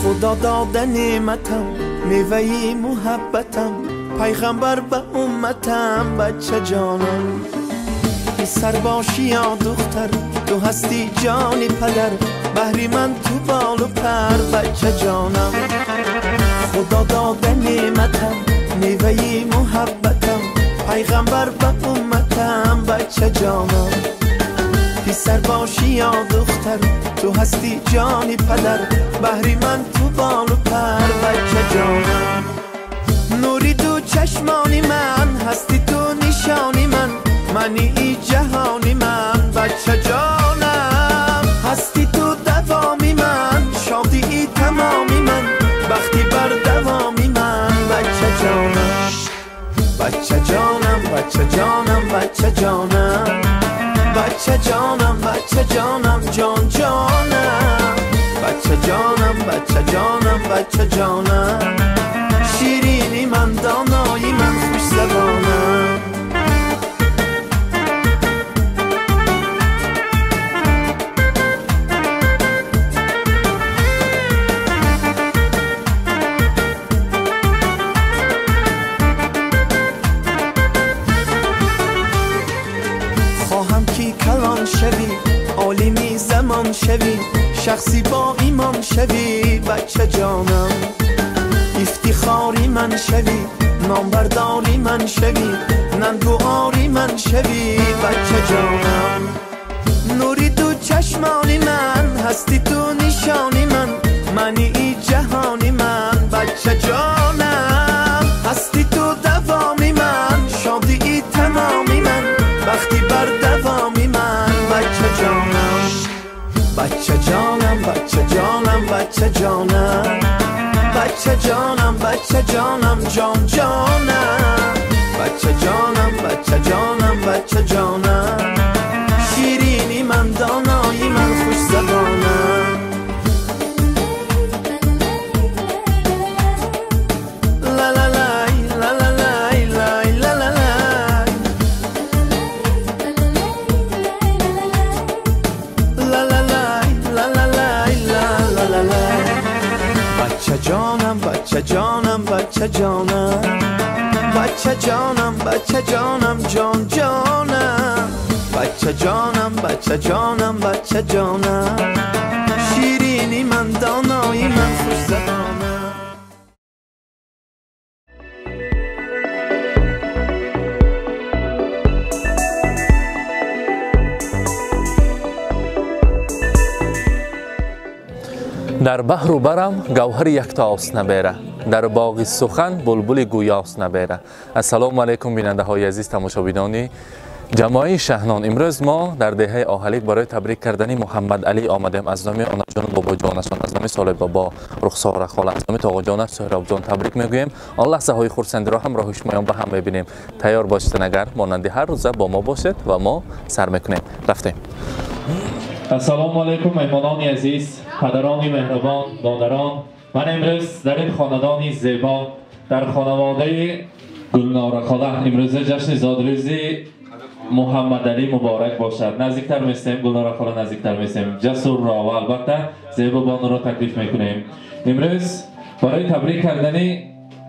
خدا داده نعمتم، میوه محبتم، پیغمبر به امتم، بچه جانم. پسر باشی یا دختر، تو هستی جانی پدر، بهری من تو بال و پر، بچه جانم. خدا داده نعمتم، میوه محبتم، پیغمبر به امتم، بچه جانم. پسر باشی یا دختر، تو هستی جانی پدر، بهری من تو بال و پر، بچه جانم. نوری تو چشمانی من، هستی تو نشانی من، منی ای جهانی من، بچه جانم. هستی تو دوامی من، شادی ای تمامی من، بختی بر دوامی من، بچه جانم. بچه جانم، بچه جانم، بچه جانم، بچه جانم، بچه جانم، جان جانم. بچه جانم، بچه جانم، بچه جانم، شیرینی من، دانایی من، خوش زبانم. خواهم کی کلان شوی، عالمی زمان شوی، شخصی با ایمان شوی، بچه جانم. افتخاری من شوی، نامبرداری من شوی، ننگواری من شوی، بچه جانم. نوری تو چشمانی من، هستی تو نشانی من، منی ای جهانی من، بچه جانم. هستی تو دوامی من، شادی ای تمامی من، بختی بر دوامی من، بچه جانم. بچه جانم، بچه جانم، بچه جانم، بچه جانم، بچه جانم، جان جانم. بچه جانم، بچه جانم، بچه جانم، شیرینی من، دانایی من، خوش زبانم. لا لا لای، لا لا لای، لای لا لا لای، لا لا لای، لا لا لای، لا لا لای. بچه جانم، بچه جانم، بچه جانم، بچه جانم، بچه جانم، جان جانم. بچه جانم، بچه جانم، بچه جانم، شیرینی من، دانایی من، خوش زبانم. در بحر و برم گوهر یکتاست نبیره، در باغ سخن بلبل گویاست نبیره. السلام علیکم بیننده های عزیز، تماشابینان جماعی شهنان. امروز ما در دهه آهلیک برای تبریک کردن محمد علی آمدیم. از نام آنا جان بابا جانشان، از نام سال بابا رخسار خاله، از نام تاغا جان سهراب جان تبریک میگوییم. الله لحظه های خورسندی را هم راه شمایان با هم ببینیم. تیار باشید، نگر مانند هر روز با ما باشید و ما سر میکنیم. رفتیم. السلام علیکم مهمانان عزیز، پدران مهربان، مادران. من امروز در این خاندان زیبا، در خانواده گلنار خاله، امروز جشن زادروزی محمد علی مبارک باشد. نزدیکتر میستیم، گلنار خاله نزدیکتر میستیم، جسور را و البته زیبا بانو را تکلیف میکنیم. امروز برای تبریک کردن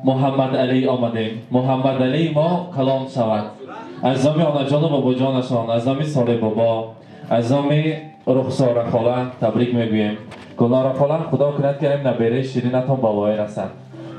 محمد علی آمدیم. محمد علی ما کلام شود. از نام آنا جان و بابا جانشان، از نام سال بابا، از نام رخسار خاله تبریک میگوییم. گلنار خاله خدا کند که این نبیره شیرینتان بالای رسد،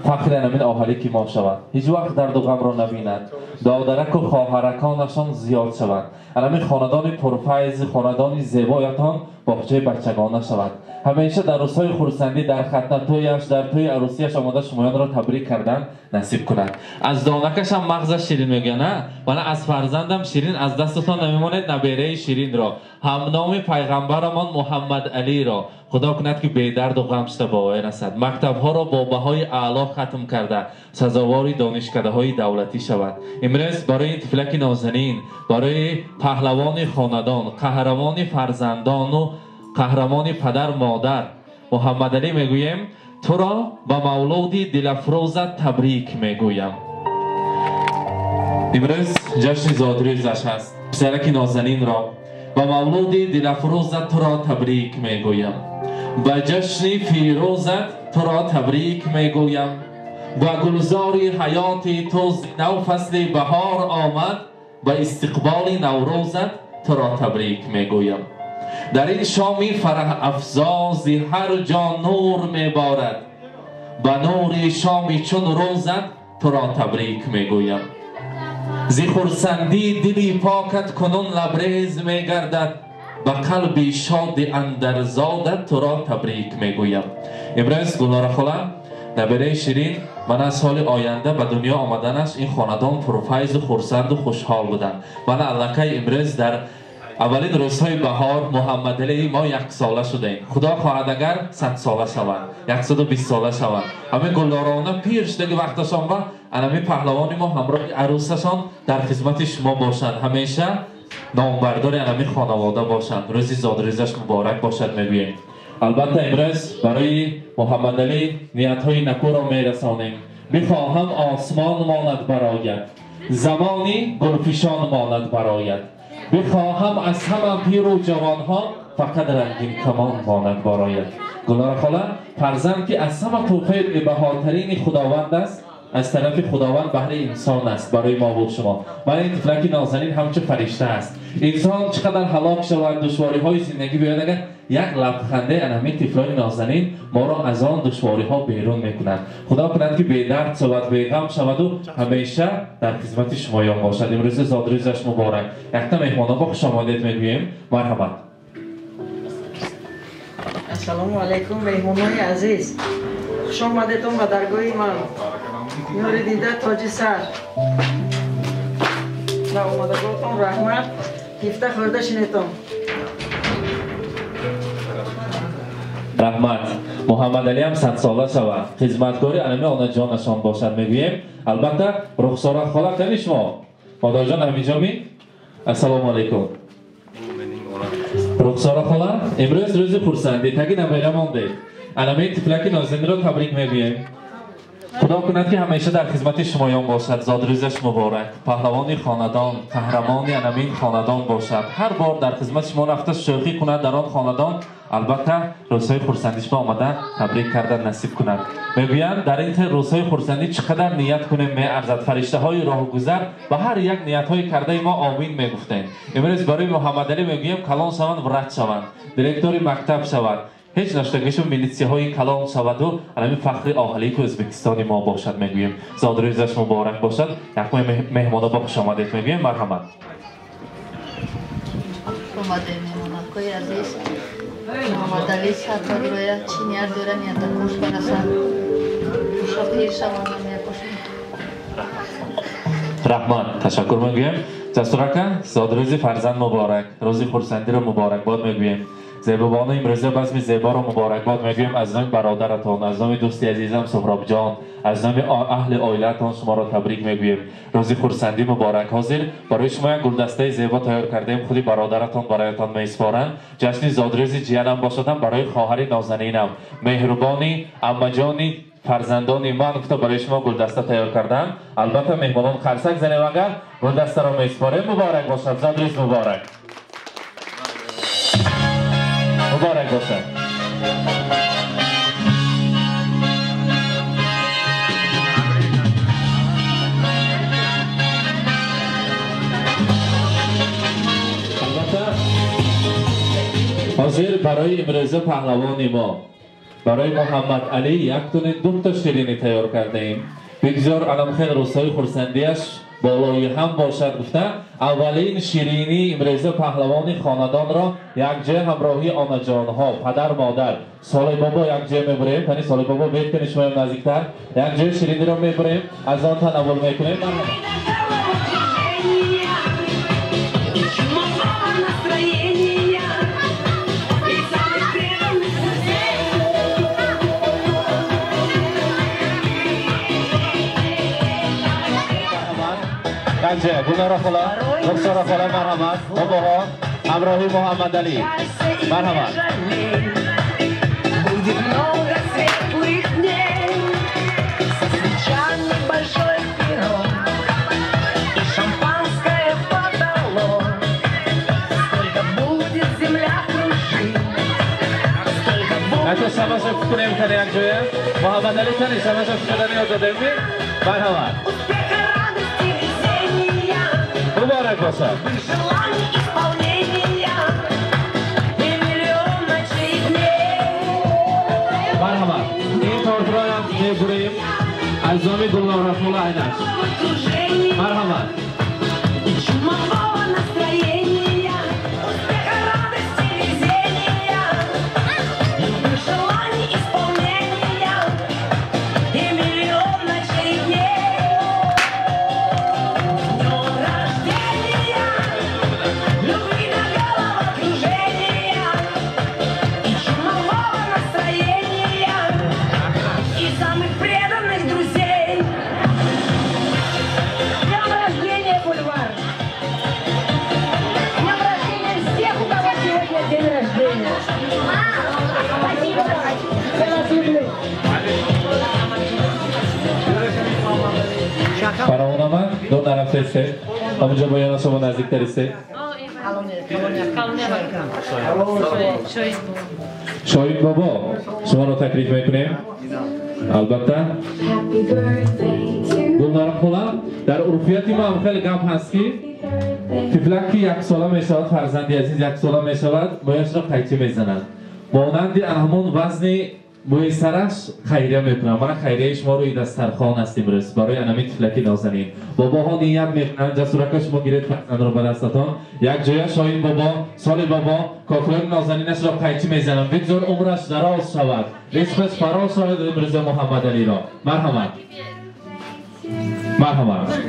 فخر همین آهلی که ما شود، هیچ وقت درد و غم را نبیند، دادرک و خواهرکانشان زیاد شود. همین خاندان پرفیض، خاندان زیبایتان باغچه بچگانه شود. همیشه در روزهای خرسندی، در ختنه‌تویش، در توی عروسیش آماده شمایان را تبریک کردن نصیب کند. از دانکش هم مغزش شیرین میگه، نه ولی از فرزندم شیرین از دستتان نمیماند. نبیره شیرین را، هم نام پیغمبرمان محمد علی را خدا کند که بی درد و غم شده باور رسد. مکتب ها را با بهای اعلا ختم کرده، سزاوار دانشکده های دولتی شود. امروز برای این طفلک نازنین، برای پهلوان خاندان، قهرمان فرزندان و قهرمان پدر مادر محمد علی میگویم تو را به مولودی دلفروزت تبریک میگویم. امروز جشن زادروزش هست. پسرک نازنین را به مولودی دلفروزت تو را تبریک میگویم. با جشن فیروزت تو را تبریک میگویم. با گلزاری حیات تو نو فصل بهار آمد، با استقبال نوروزت تو را تبریک میگویم. در این شام فرح افزاز هر جا نور میبارد، با نور شام چون روزت تو را تبریک میگویم. ز خرسندی دلی پاکت کنون لبریز میگردد، با قلب شاد اندرزادت تو را تبریک میگویم. امروز گلنار خاله نبیره شیرین من از سال آینده به دنیا آمدنش این خاندان پرفیض و خرسند و خوشحال بودن. من الکی امروز در اولین روزهای بهار محمد علی ما 1 ساله شدیم. خدا خواهد اگر 100 ساله شوند، 120 ساله شوند. همه گلدارانه پیر شده وقتشان و همه پهلوان ما همراه عروسشان در خدمت شما باشند. همیشه نامبردار همه خانواده باشند. روزی زادروزش مبارک باشد میگوییم. البته امروز برای محمد علی نیت‌های نکو را میرسانیم. بخواهم آسمان ماند برآید، زمانی گلفشان ماند برآید. بخواهم از همه پیر و جوانها فقط رنگین کمان ماند برآید. گلنار خاله فرزند که از همه تحفه بهاترین خداوند است، از طرف خداوند بهره انسان است برای ما و شما. من این طفلک نازنین همچه فرشته است. انسان چقدر هلاک شود، دشواری های زندگی بیاید، اگر یک لبخنده همین طفلای نازنین ما را از آن دشواری ها بیرون میکنند. خدا کند که بی درد شود، بی غم شود و همیشه در خدمت شمایان باشد. امروز زادروزش مبارک. یک مهمانا با خوش آمدید میگوییم. مرحبا. السلام علیکم مهمانان عزیز، خوش آمدیدتون به درگاه من. یاری دیده تاج سر و اومدگاهتون رحمت گفته خورده شنیدم. رحمت محمد علی هم 100 ساله شود، خدمتگاری علمی آن جانشان باشد میگوییم. البته رخساره خاله کنی شما مادر جان همینجا می. السلام علیکم رخساره خاله، امروز روز خرسندی تگی نمیره مانده. علمی طفلک نازنین را تبریک میگوییم. خدا کند که همیشه در خدمت شمایان باشد. زادروزش مبارک. پهلوان خاندان، قهرمان انمین خاندان باشد. هر بار در خدمت شما رفته شوخی کند در آن خاندان. البته روزهای خرسندیش با آمده تبریک کردن نصیب کند. میگویند در این روزهای خرسندی چقدر نیت کنیم میارزد. فرشته های راه گذر به هر یک نیت های کرده ما آمین میگفتند. امروز برای محمد علی میگویم کلان شوند و رد شوند، دیرکتور مکتب شود، هیچ نشتگیشون میلیسی های کلان شود و علمی فخر اهالی که ازبکستانی ما باشد میگوییم. زادروزش مبارک باشد. یک مهمانا با خوش آمدید میگوییم. مرحمت. اومده مهمانکای عزیز محمد علی سرکار رویا چی نیت داره نیت خوش برسد خوشا پیر شوند نیت خوش. رحمان تشکر میگوییم. جسورکه زادروز فرزند مبارک، روز خرسندی رو مبارک باد میگوییم. زیبابان امروزه بزم زیبا رو مبارکباد میگویم. از نام برادرتان، از نام دوستی عزیزم سهراب جان، از نام اهل عائلتان شما را تبریک میگویم. روز خرسندی مبارک. حاضر برای شما یک گلدسته زیبا تیار کردیم. خودی برادرتان برایتان میسپارند. جشن زادروز جیانم باشدم برای خواهر نازنینم مهربانی عمجانی فرزندان من گفته برای شما گلدسته تیار کردم. البته مهمانان خرسک زنیم اگر گلدسته را میسپاریم. مبارک باشد. زادروز مبارک. مبارک باشد. حاضر برای امروزه پهلوان ما برای محمد علی یک تونه 2 تا شیرینی تیار کرده ایم. بگذار علم خیلی روزهای خرسندیش بالای هم باشد گفته. اولین شیرینی امروزه پهلوان خاندان را یک جای همراهی آن جانها پدر مادر سال بابا یک جای میبریم. تنی سال بابا بیت کنی شما نزدیکتر یک جای شیرینی را میبریم از آن تناول میکنیم. گلنار خاله، رخساره خاله مرحمت. باباها همراهی محمد علی مرحمت. بچه شماشو کنیم کنه یک جایه محمد علی تنی شماشو کنه آزاده می مرحمت مبارک باشد مرحمت این تورترای هم میبریم از نام گلنار رسول عینش مرحمت فرامونم دو طرف است. همونجا باید شما نزدیکتر است. شاهین بابا شما رو تکلیف میکنیم. البته گلنار خولم در عرفیت ما هم خیلی گپ هست که طفلک که یک ساله میشود فرزندی عزیز یک ساله میشود بایش را قیچی میزنند مانند همون وزن میسرش خیریه میکنم. من خیریه شما روی دسترخوان است امروز برای انمی طفلکی نازنین باباها نیت میکنن جسورک شما گیرید فرزند رو به دستتان یک جای شاهین بابا سال بابا کاکلک نازنینش را قیچی میزنم بگذار عمرش دراز شود رزقش فراز شود امروز محمد علی را مرحمت مرحمت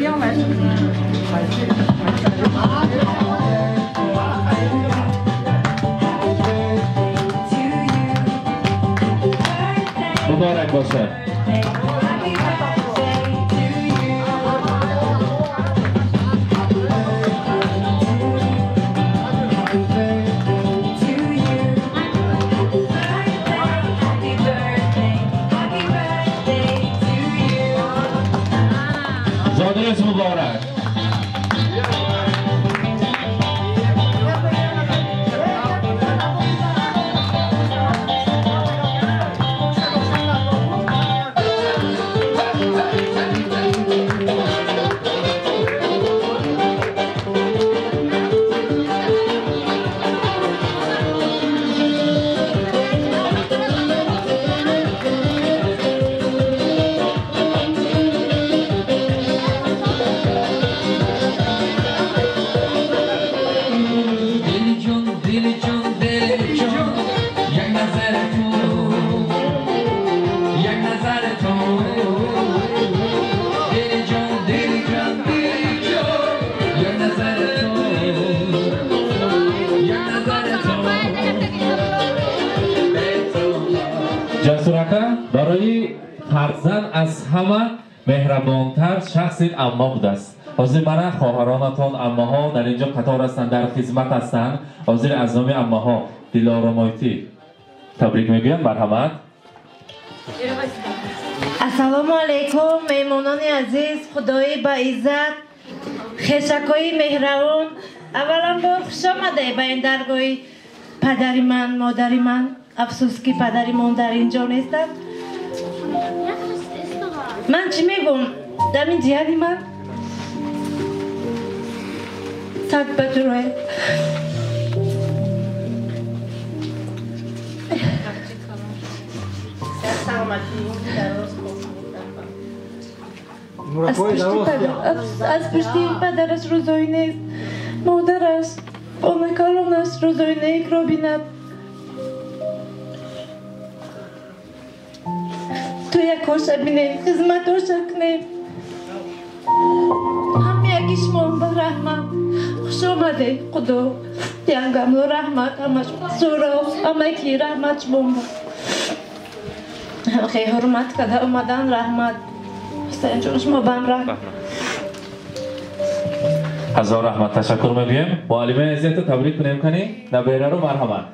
مبارک باشد زادرس مبارک برای فرزند از همه مهربانتر شخص اما بوده است. حاضر من خواهرانتان اماها در اینجا قطار هستند در خدمت هستند. حاضر از نام اماها دلارامایتی تبریک میگویم. مرحمت. السلام علیکم میمونان عزیز خدای با عزت خشکای مهربان اولا بار خوش آمده به این درگاه پدری من مادری من افسوس که پدری من در اینجا نیستند. من چی میگم در این جهانی من صد بجوره از پشتی پدرش روزایی نیست مادرش آنکالونش روزایی نیک رو بیند تو یک کاشه بینیم خدمت رو شکنیم هم یکیش من به رحمت خوش آمده خدا ینگم رو رحمت همش سراغ همه کی رحمت من خیلی حرمت کده اومدن رحمت حسین جون شما بهم رحمت هزار رحمت تشکر میگویم. معلمه عزیز تبریک کنیم کنی نبیره رو مرحمت.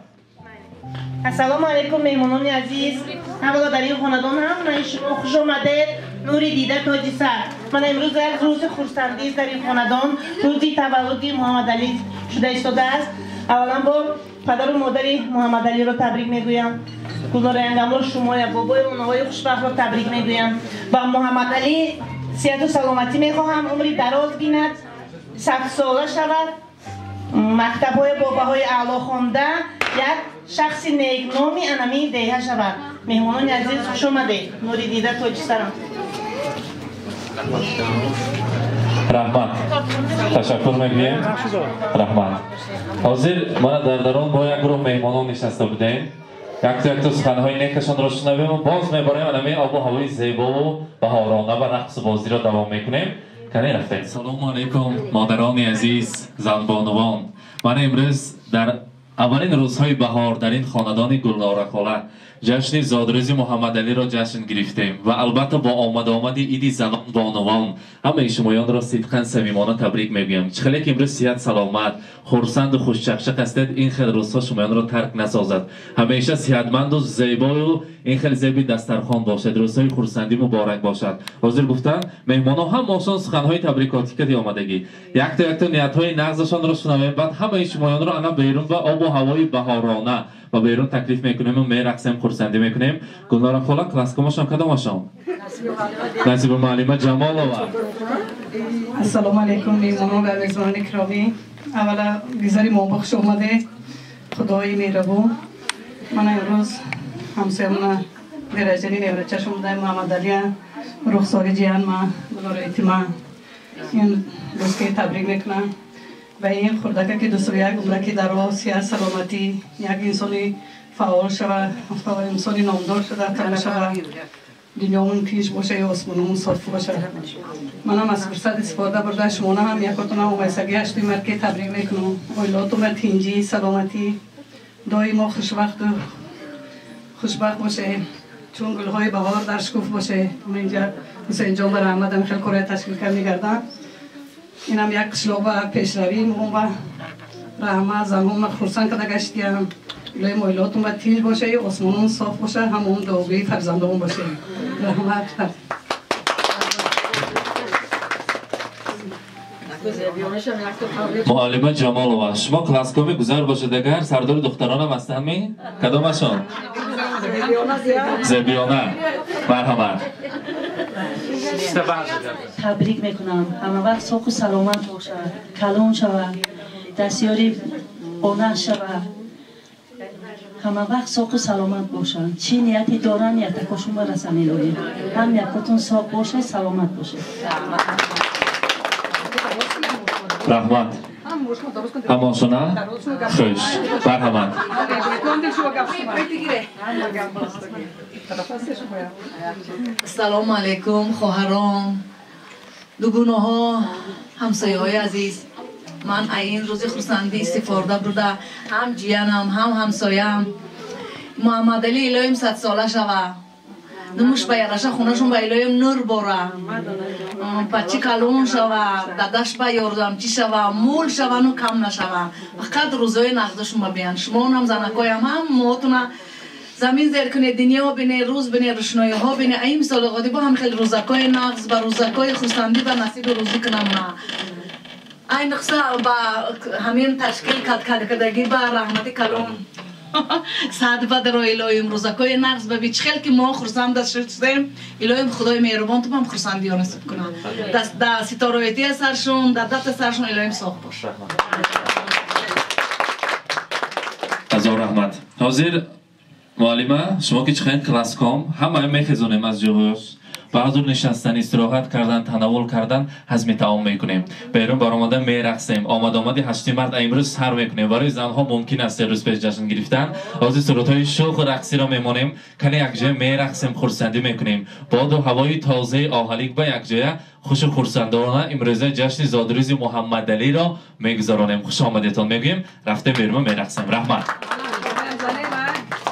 السلام علیکم میمونان عزیز اولا در این خاندان هم من شما خوش آمده نوری دیده تاجی سر. من امروز از روز خورسندی در این خاندان روزی تولد محمد علی شده است. اولا با پدر و مادر محمد علی رو تبریک میگویم. گلنار انگملو شما یا بابای اونهای خوشبخت را تبریک میگویم و محمد علی صحت و سلامتی میخواهم عمری دراز بیند 100 ساله شود مکتب های باباهای اعلی خوانده یک شخص نیکنامی انمی دیه شود مهمانان عزیز خوش آمدید نوری دیده توی سرم رحمت تشکر میگویم رحمت حاضر من در درون با یک گروه مهمانان نشسته بودیم یک تا سخنهای نیکشان را شنویم و باز میبریم انمی آب و هوای زیبا و بهارانه و رقص بازی را دوام میکنیم کنی رفتیم سلام علیکم مادران عزیز زنبانوان من امروز در اولین روزهای بهار در این خاندان گلنار خاله جشن زادروزی محمد علی را جشن گرفتیم و البته با آمد عید زنان بانوان همه شمایان را صدقاً صمیمانه تبریک میگویم چخیلی که امروز صحت سلامت خرسند و خوشچقچق هستید این خیلی روزها شمایان را ترک نسازد همیشه صحتمند و زیبا و این خیلی زیبی دسترخوان باشد روزهای خرسندی مبارک باشد حاضر گفتن مهمانان هم ماشان سخنهای تبریکاتی کردی آمدگی یک تا نیت‌های نغزشان را شنویم بعد همه شمایان را انا بیرون و آب و هوای بهارانه و بیرون تکلیف میکنیم و میرقصیم خرسندی میکنیم گلنار خاله کلاسیکماشان کدامشان نصیب معلمه جمالова السلام علیکم میزبانان و میزبانان گرامی اولا گذاری ما بخش اومده خدای مهربون من امروز همسایه‌مون درجه‌نی نورچش اومده محمد علی رخسار جیان ما گلنار ایتما این دوستی تبریک میکنم و این خردکه که دوست یک عمره که در آسیا سلامتی یک انسانی فعال شود انسانی نامدار شده تا شود دنیامون پیش باشه یا آسمانمون صاف باشه من هم از فرصت استفاده برده شما هم یکاتون هم ویسگی هشتی مرکی تبریک میکنم اویلاتون بر تینجی سلامتی دائما خوشبخت باشه چون گلهای بهار در شکوف باشه من اینجا حسین جان بر احمد هم خیلی کره تشکیل کرد میگردم این هم یک قشلاق پیشروی مون و رحمت زنهم خرسند کده گشتیم الهی مویلاتون باید تیج باشه آسمانون صاف باشه همون دوگی فرزندون باشه رحمت معلمه جمالова شما کلاسیکومی گذار باشد اگر سردار دختران هم هستن می؟ کدامشان؟ زبیانه مرحمت تبریک میکنم همه وقت ساق و سلامت باشد کلون شود دستیاری بانه شود همه وقت ساق و سلامت باشند چی نیتی دارن نیتکاشون برسن الهی هم یکاتون ساق باشه سلامت باشه رحمت هماشونه خوش مرحمت السلام علیکم خواهران دوگونه ها همسایه های عزیز من این روز خرسندی استفاده برده هم جیانم هم همسایم محمد علی الهیم 100 ساله شوه نموش بیارشه خونهشون به الهیم نور باره بچه کلون شوه دادش به یاردمچی شوه مول شوه نو کم نشوه فقط روزای نقدشون ببین شما هم زنکای هم موتونه زمین زیر کنه دنیا بینه روز بینه روشنایی ها بینه این مثال قادی با هم خیلی روزکای نقض و روزکای خرسندی و نصیب روزی کنم نه این نقصه با همین تشکیل کردگی با رحمتی کلون سعد بدر و الهیم روزکای نقض به بیچ خیلی که ما خرسند شدیم الهیم خدای مهربان تو هم خرسندی ها نصیب کنم در ستارایتی سرشون در دست سرشون الهیم ساخت باشه هزار رحمت حاضر معلمه شما که چخین کلاسیکام همه میخیزونیم از جوش بعض نشستن استراحت کردن تناول کردن هضم تعام میکنیم بیرون برآمدن میرقصیم آمدی 8 مرد امروز سر میکنیم برای زنها ممکن است روز پیش جشن گرفتن از صورتهای شوق و رقصی را میمونیم کنی یک جای میرقصیم خرسندی میکنیم باد و هوای تازه آهلیک به یک جای خوش خرسندانه امروز جشن زادروزی محمد علی را میگذرانیم خوش آمدیتون میگیم رفتیم بیرون میرقصیم رحمت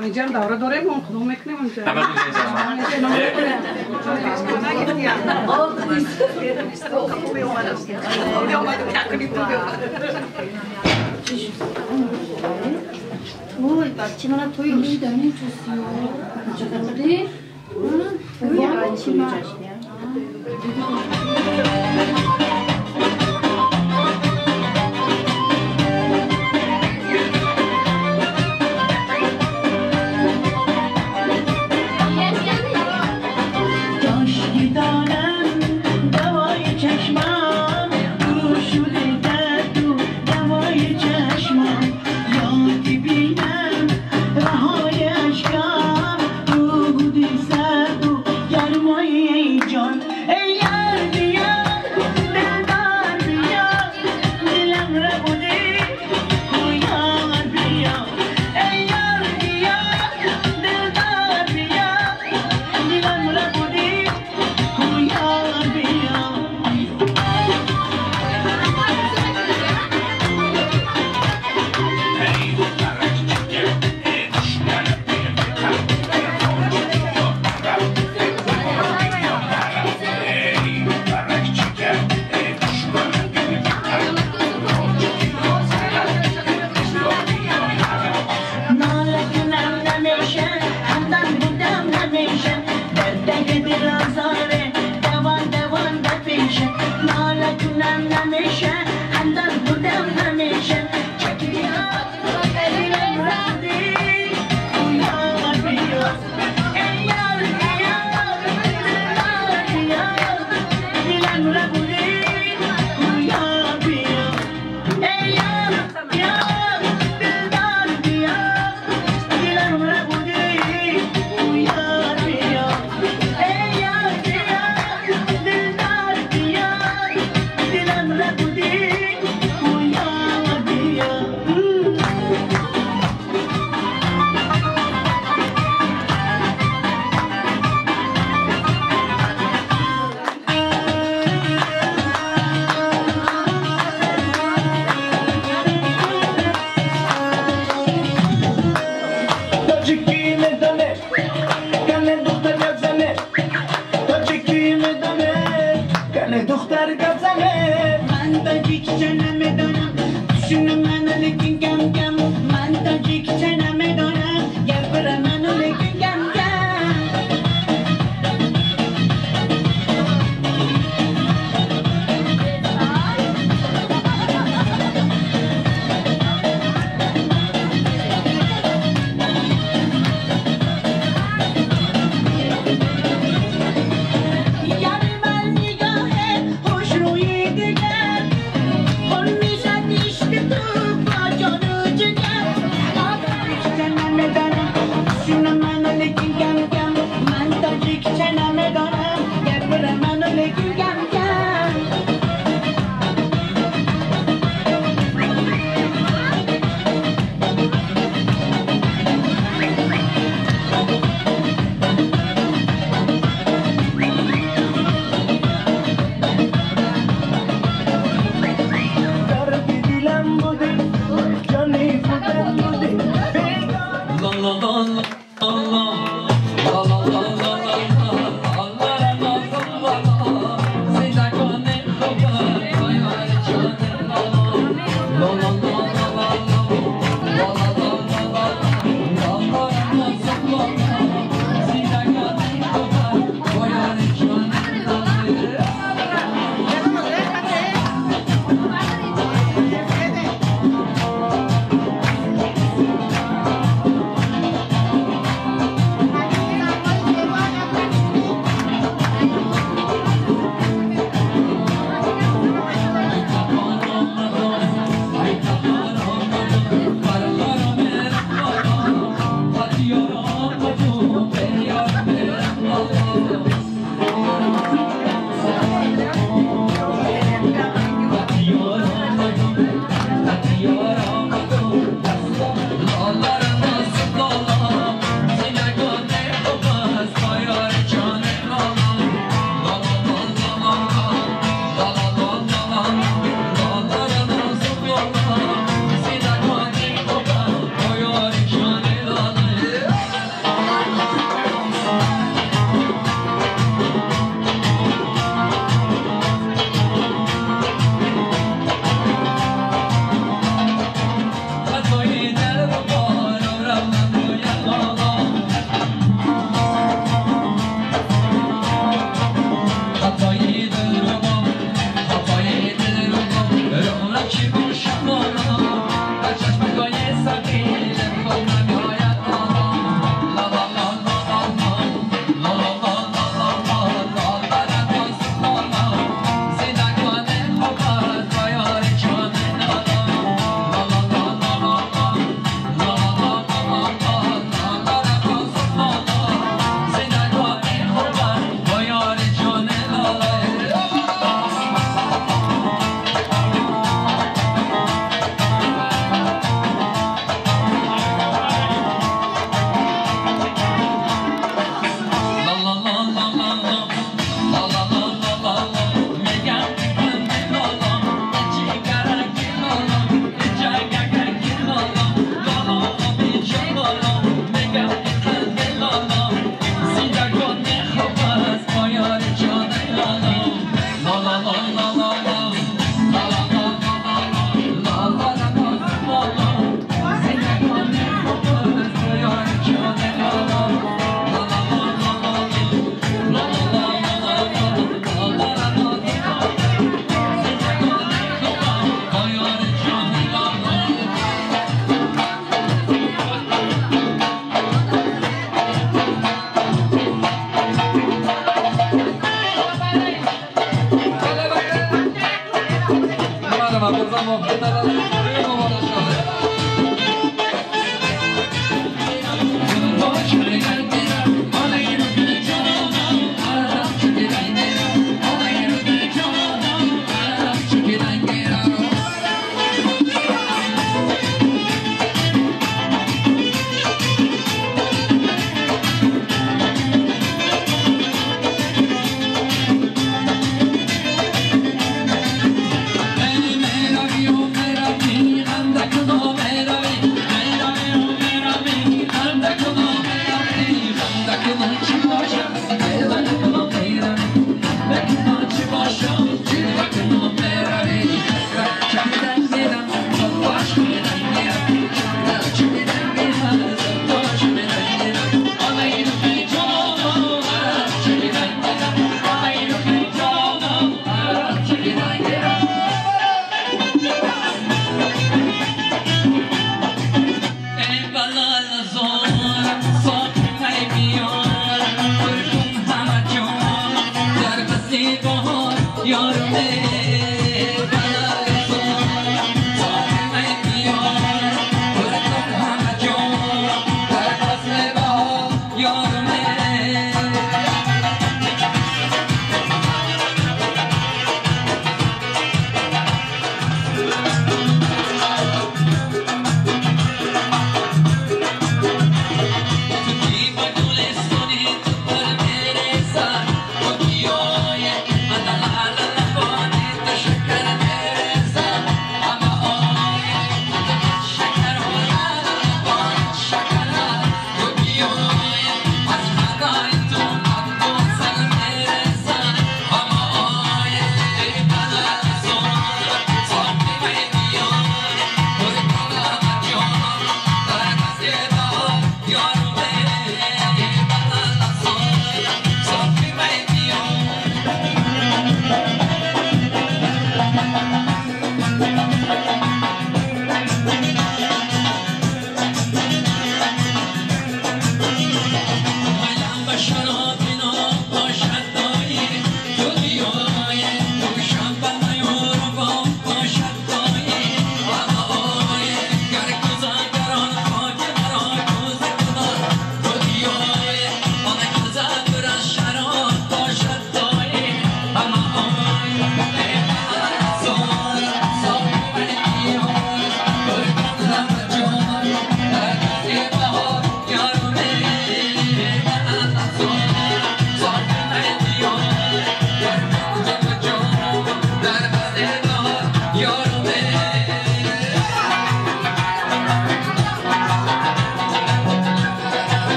همینجا دوره داریم اون خودمون میکنیم اونجا توی بچه من توی میدونی چطوری؟ بچه من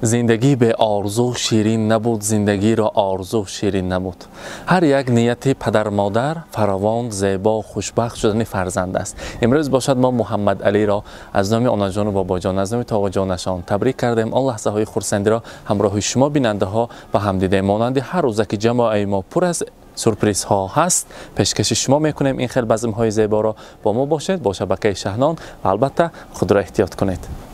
زندگی به آرزو شیرین نبود، زندگی را آرزو شیرین نبود. هر یک نیت پدر مادر فراوان زیبا و خوشبخت شدن فرزند است. امروز باشد ما محمد علی را از نام آنا جان و بابا جان، از نام تاق جانشان تبریک کردیم. آن لحظه های خرسندی را همراه شما بیننده ها و همدیده مانند هر روز که جماعت ما پر از سورپرایز ها هست. پیشکش شما میکنیم این خیل بزم های زیبا را با ما باشید با شبکه شهنان و البته خود را احتیاط کنید.